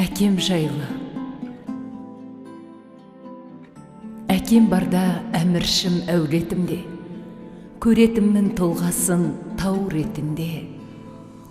Әкем жайлы. Әкем барда әміршім әулетімде, көретімнің тұлғасын тау ретінде.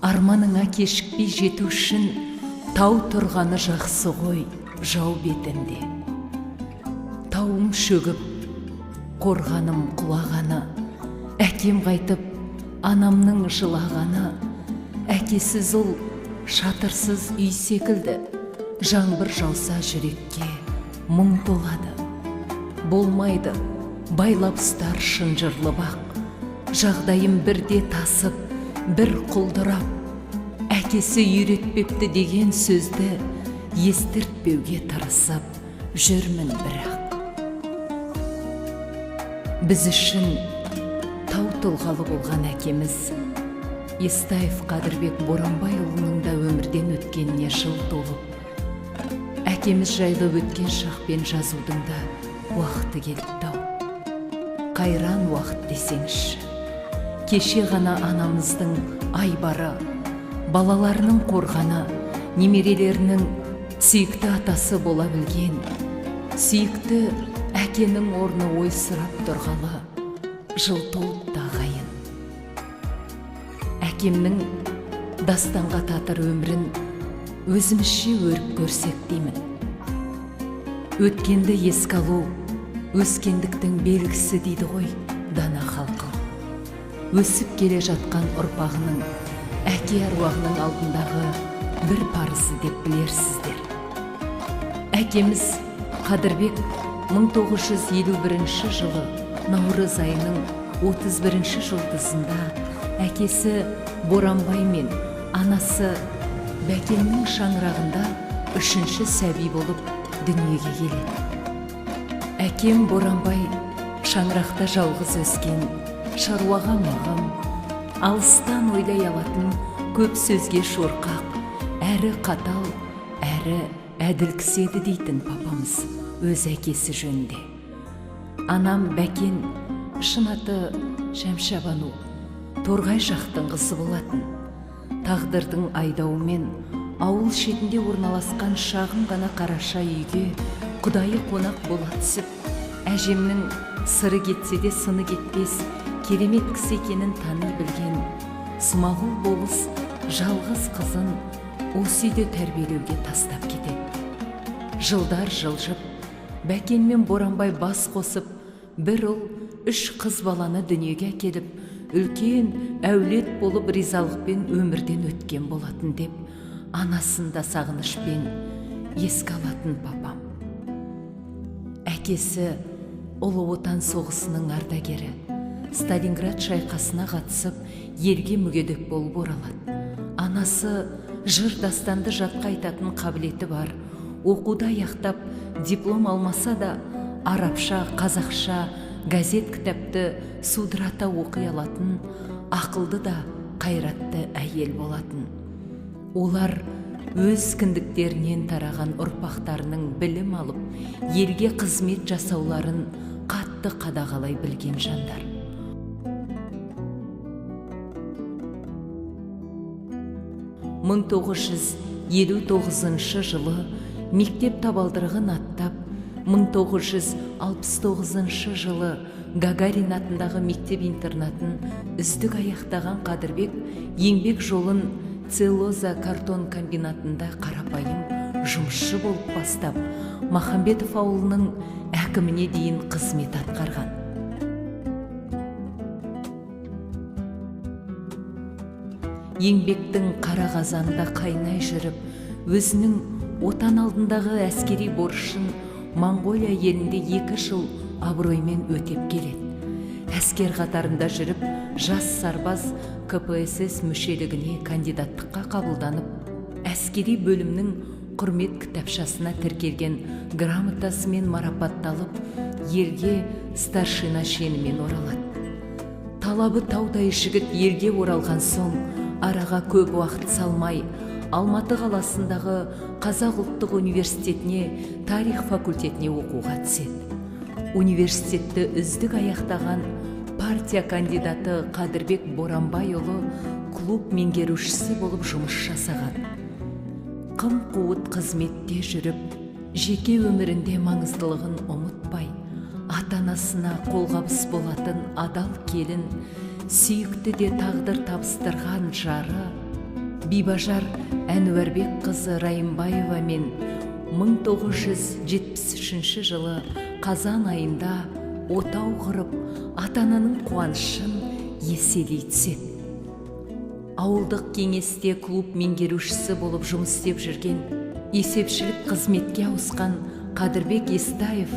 Арманыңа кешікпей жету үшін тау тұрғаны жақсы ғой жау бетінде. Тауым шөгіп, қорғаным құлағаны, әкем қайтып, анамның жылағаны. Әкесіз ұл шатырсыз үй секілді, жаңбыр жауса жүрекке мұң толады. Болмайды байлап ұстар шынжырлы бақ, жағдайым бірде тасып, бір құлдырап. Әкесі үйретпепті деген сөзді естіртпеуге тырысып жүрмін бірақ. Біз үшін тау тұлғалы болған әкеміз Естаев Қадырбек Боранбайұлының да өмірден өткеніне жыл толып, әкеміз жайлы өткен шақпен жазудың да уақыты келді-ау. Қайран уақыт десеңші, кеше ғана анамыздың айбары, балаларының қорғаны, немерелерінің сүйікті атасы бола білген, сүйікті әкенің орны ой сұрап тұрғалы жыл толып та ағайын. Әкемнің дастанға татыр өмірін өзімізше өріп көрсек деймін. Өткенді еске алу өскендіктің белгісі дейді ғой дана халқы. Өсіп келе жатқан ұрпағының әке аруағының алдындағы бір парызы деп білерсіздер. Әкеміз Қадырбек 1951 жылы наурыз айының 31 жұлдызында әкесі Боранбай мен анасы Бәкеннің шаңырағында 3-ші сәби болып дүниеге келеді. Әкем Боранбай шаңырақта жалғыз өскен, шаруаға мағым, алыстан ойлай алатын, көп сөзге шорқақ, әрі қатал, әрі әділ кісі еді дейтін папамыз өз әкесі жөнінде. Анам Бәкен, шын аты Шәмшабану, Торғай жақтың қызы болатын. Тағдырдың айдауымен ауыл шетінде орналасқан шағын ғана қараша үйге құдайы қонақ бола түсіп, әжемнің сыры кетсе де сыны кетпес керемет кісі екенін тани білген Смағұл болыс жалғыз қызын осы үйде тәрбиелеуге тастап кетеді. Жылдар жылжып, Бәкен мен Боранбай бас қосып, бір ұл 3 қыз баланы дүниеге әкеліп, үлкен әулет болып ризалықпен өмірден өткен болатын деп, анасында сағынышпен еске алатын папам. Әкесі Ұлы Отан соғысының ардагері, Сталинград шайқасына қатысып, елге мүгедек болып оралады. Анасы жыр дастанды жатқа айтатын қабілеті бар, оқуды аяқтап, диплом алмаса да, арабша, қазақша, газет кітапты судырата оқи алатын, ақылды да қайратты әйел болатын. Олар өз кіндіктерінен тараған ұрпақтарының білім алып, елге қызмет жасауларын қатты қадағалай білген жандар. Мың 1959 жылы мектеп табалдырығын аттап, 1969 жылы Гагарин атындағы мектеп-интернатын үздік аяқтаған Қадырбек еңбек жолын целлоза картон комбинатында қарапайым жұмысшы болып бастап, Махамбетов ауылының әкіміне дейін қызмет атқарған. Еңбектің қара қазанда қайнай жүріп, өзінің отан алдындағы әскери борышын Моңғолия елінде 2 жыл абыроймен өтеп келеді. Әскер қатарында жүріп, жас сарбаз КПСС мүшелігіне кандидаттыққа қабылданып, әскери бөлімнің құрмет кітапшасына тіркелген грамотасымен марапатталып, елге старшина шенімен оралады. Талабы таудай жігіт елге оралған соң, араға көп уақыт салмай, Алматы қаласындағы Қазақ ұлттық университетіне тарих факультетіне оқуға түседі. Университетті үздік аяқтаған партия кандидаты Қадырбек Боранбайұлы клуб меңгерушісі болып жұмыс жасаған. қым-қуыт қызметте жүріп, жеке өмірінде маңыздылығын ұмытпай, ата-анасына қолғабыс болатын адал келін, сүйікті де тағдыр табыстырған жары Бибажар Әнуарбек қызы Райымбаева мен 1973 жылы қазан айында отау құрып, ата-ананың қуанышын еселей түседі. Ауылдық кеңесте клуб меңгерушісі болып жұмыс істеп жүрген, есепшілік қызметке ауысқан Қадырбек Естаев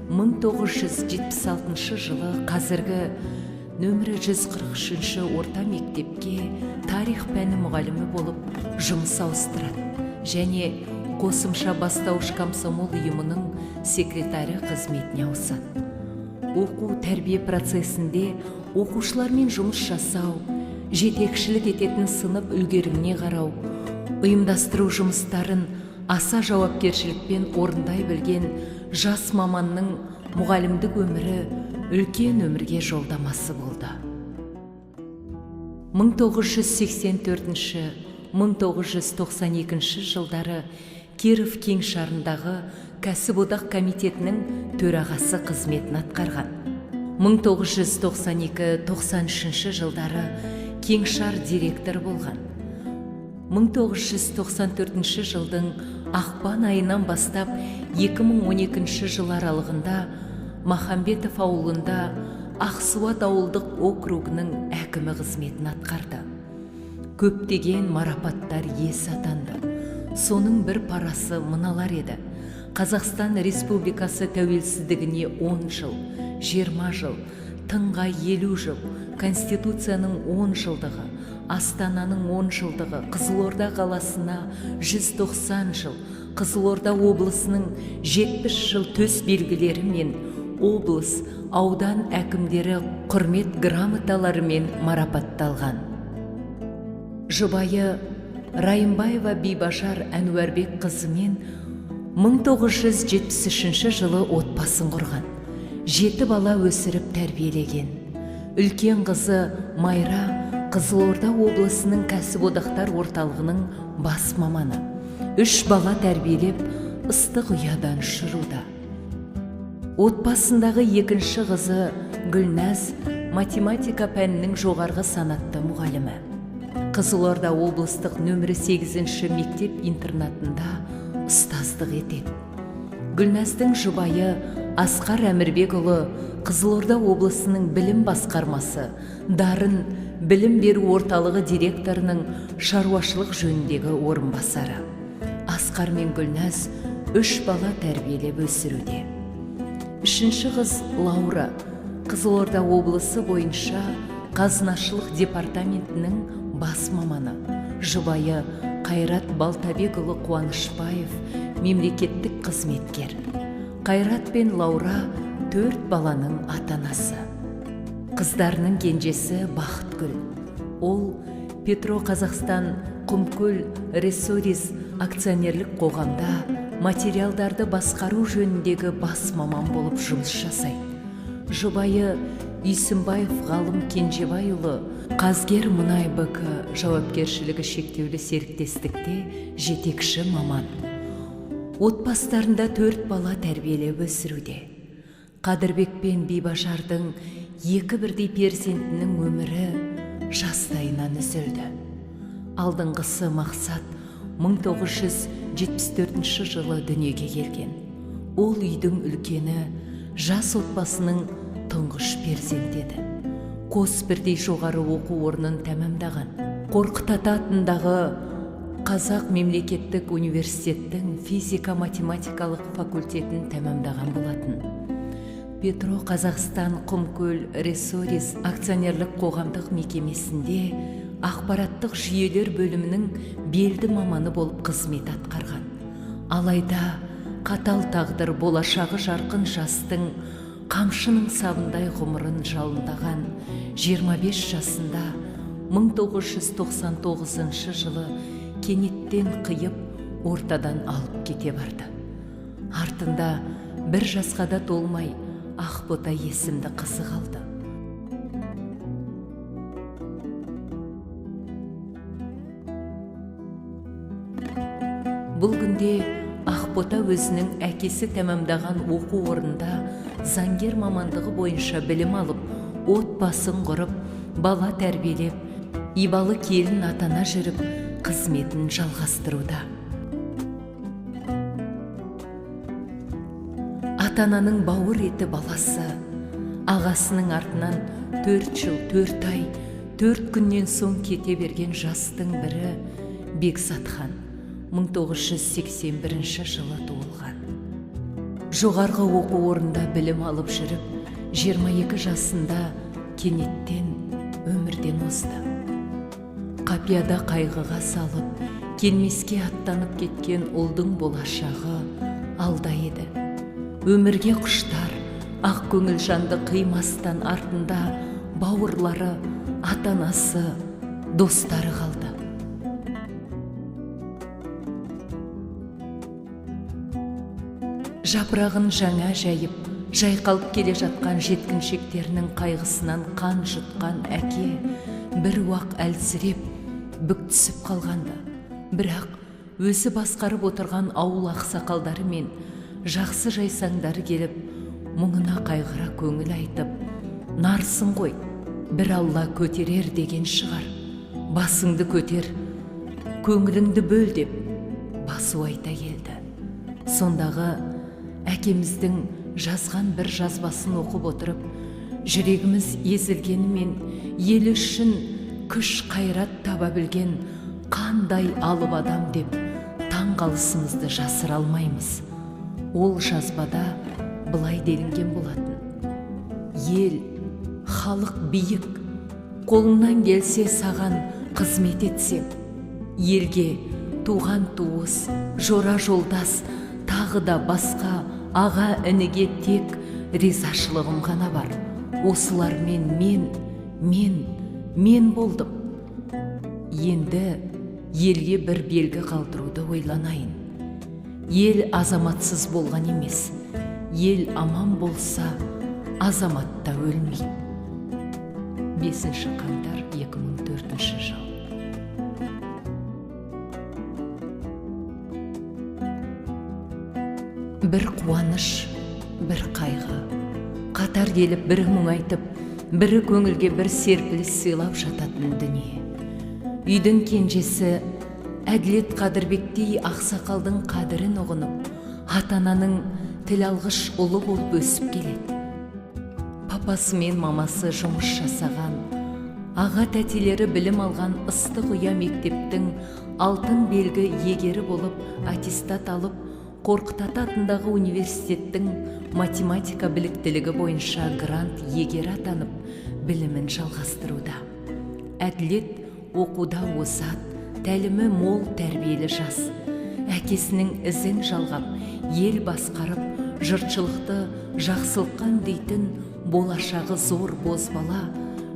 1976 жылы қазіргі нөмірі 143 орта мектепке тарих пәні мұғалімі болып жұмыс ауыстырады және қосымша бастауыш комсомол ұйымының секретары қызметіне ауысады. Оқу-тәрбие процесінде оқушылармен жұмыс жасау, жетекшілік ететін сынып үлгеріміне қарау, ұйымдастыру жұмыстарын аса жауапкершілікпен орындай білген жас маманның мұғалімдік өмірі үлкен өмірге жолдамасы болды. 1984-1992 жылдары Киров кеңшарындағы кәсіподақ комитетінің төрағасы қызметін атқарған. 1992-93 жылдары кеңшар директор болған. 1994 жылдың ақпан айынан бастап 2012 жыл аралығында Махамбетов ауылында Ақсуат ауылдық округінің әкімі қызметін атқарды. Көптеген марапаттар иесі атанды. Соның бір парасы мыналар еді: Қазақстан Республикасы тәуелсіздігіне 10 жыл, 20 жыл, тыңға 50 жыл, Конституцияның 10 жылдығы, Астананың 10 жылдығы, Қызылорда қаласына 190 жыл, Қызылорда облысының 70 жыл төс белгілері мен облыс, аудан әкімдері құрмет грамоталарымен марапатталған. Жұбайы Райымбаева Бибажар Әнуарбек қызымен 1973 жылы отбасын құрған. 7 бала өсіріп тәрбиелеген. Үлкен қызы Майра Қызылорда облысының кәсіподақтар орталығының бас маманы. 3 бала тәрбиелеп, ыстық ұядан ұшыруда. Отбасындағы екінші қызы Гүлназ математика пәнінің жоғарғы санатты мұғалімі. Қызылорда облыстық нөмірі 8 мектеп интернатында ұстаздық етеді. Гүлназдың жұбайы Асқар Әмірбекұлы Қызылорда облысының білім басқармасы, Дарын білім беру орталығы директорының шаруашылық жөніндегі орынбасары. Асқар мен Гүлназ 3 бала тәрбиелеп өсіруде. Үшінші қыз Лаура Қызылорда облысы бойынша қазынашылық департаментінің бас маманы. Жұбайы Қайрат Балтабекұлы Қуанышбаев мемлекеттік қызметкер. Қайрат пен Лаура 4 баланың ата-анасы. Қыздарының кенжесі Бақытгүл. Ол Петро Қазақстан Құмкөл Ресорис акционерлік қоғамда материалдарды басқару жөніндегі бас маман болып жұмыс жасайды. Жұбайы Үйсімбаев Ғалым Кенжебайұлы Қазгер Мұнай БК жауапкершілігі шектеулі серіктестікте жетекші маман. Отбасыларында 4 бала тәрбиелеп өсіруде. Қадырбек пен Бибажардың 2 бірдей перзентінің өмірі жастайынан үзілді. Алдыңғысы Мақсат 1974 жылы дүниеге келген. Ол үйдің үлкені, жас отбасының тұңғыш перзенті еді. Қос бірдей жоғары оқу орнын тәмамдаған. Қорқыт Ата атындағы Қазақ мемлекеттік университеттің физика-математикалық факультетін тәмамдаған болатын. Петро Қазақстан Құмкөл Ресорис акционерлік қоғамдық мекемесінде ақпараттық жүйелер бөлімінің белді маманы болып қызмет атқарған. Алайда қатал тағдыр болашағы жарқын жастың қамшының сабындай ғұмырын жалындаған 25 жасында 1999 жылы кенеттен қиып ортадан алып кете барды. Артында 1 жасқа да толмай Ақбота есімді қызы қалды. Бұл күнде Ақбота өзінің әкесі тәмамдаған оқу орнында заңгер мамандығы бойынша білім алып, отбасын құрып, бала тәрбиелеп, ибалы келін атана жүріп, қызметін жалғастыруда. Ата-ананың бауыр еті баласы, ағасының артынан 4 жыл, 4 ай, 4 күннен соң кете берген жастың бірі Бекзатхан 1981 жылы туылған. Жоғарғы оқу орнында білім алып жүріп, 22 жасында кенеттен өмірден озды. Қапияда қайғыға салып, келмеске аттанып кеткен ұлдың болашағы алда еді. Өмірге құштар, ақ көңіл жанды қимастан артында бауырлары, ата-анасы, достары қалды. Жапырағын жаңа жайып, жайқалып келе жатқан жеткіншектерінің қайғысынан қан жұтқан әке бір уақ әлсіреп, бүктүсіп қалғанды. Бірақ өзі басқарып отырған ауыл ақсақалдары мен жақсы жайсаңдары келіп, мұңына қайғыра көңіл айтып, нарсың ғой, бір Алла көтерер деген шығар. Басыңды көтер, көңіліңді бөл деп басу айта келді. Сондағы әкеміздің жазған бір жазбасын оқып отырып, жүрегіміз езілгенімен ел үшін күш қайрат таба білген қандай алып адам деп таңғалысымызды жасыра алмаймыз. Ол жазбада былай делінген болатын: ел, халық биік, қолыңнан келсе саған қызмет етсем, елге туған туыс, жора жолдас, тағы да басқа аға ініге тек ризашылығым ғана бар. Осылармен мен болдым. Енді елге бір белгі қалдыруды ойланайын. Ел азаматсыз болған емес. Ел аман болса, азамат та өлмейді. 5 қаңтар 2004 жыл. Бір қуаныш, бір қайғы, қатар келіп бірі мұң айтып, бірі көңілге бір серпіліс сыйлап жататын дүние. Үйдің кенжесі Әділет Қадырбектей ақсақалдың қадірін ұғынып, ата-ананың тіл алғыш ұлы болып өсіп келеді. Папасы мен мамасы жұмыс жасаған, аға тәтелері білім алған ыстық ұя мектептің алтын белгі иегері болып аттестат алып, Қорқыт Ата атындағы университеттің математика біліктілігі бойынша грант иегері атанып, білімін жалғастыруда. Әділет оқуда озат, тәлімі мол тәрбиелі жас. Әкесінің ізін жалғап, ел басқарып, жұртшылықты жақсылыққа үндейтін болашағы зор бозбала,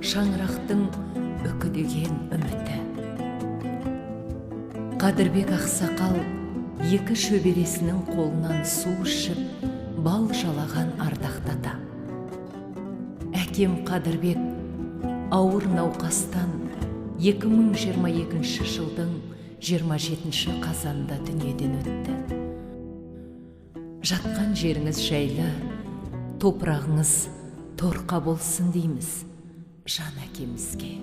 шаңырақтың үкілеген үміті. Қадырбек ақсақал 2 шөбересінің қолынан су ішіп, бал жалаған ардақты ата. Әкем Қадырбек ауыр науқастан 2022 жылдың 27 қазанда дүниеден өтті. Жатқан жеріңіз жайлы, топырағыңыз торқа болсын дейміз жан әкемізге.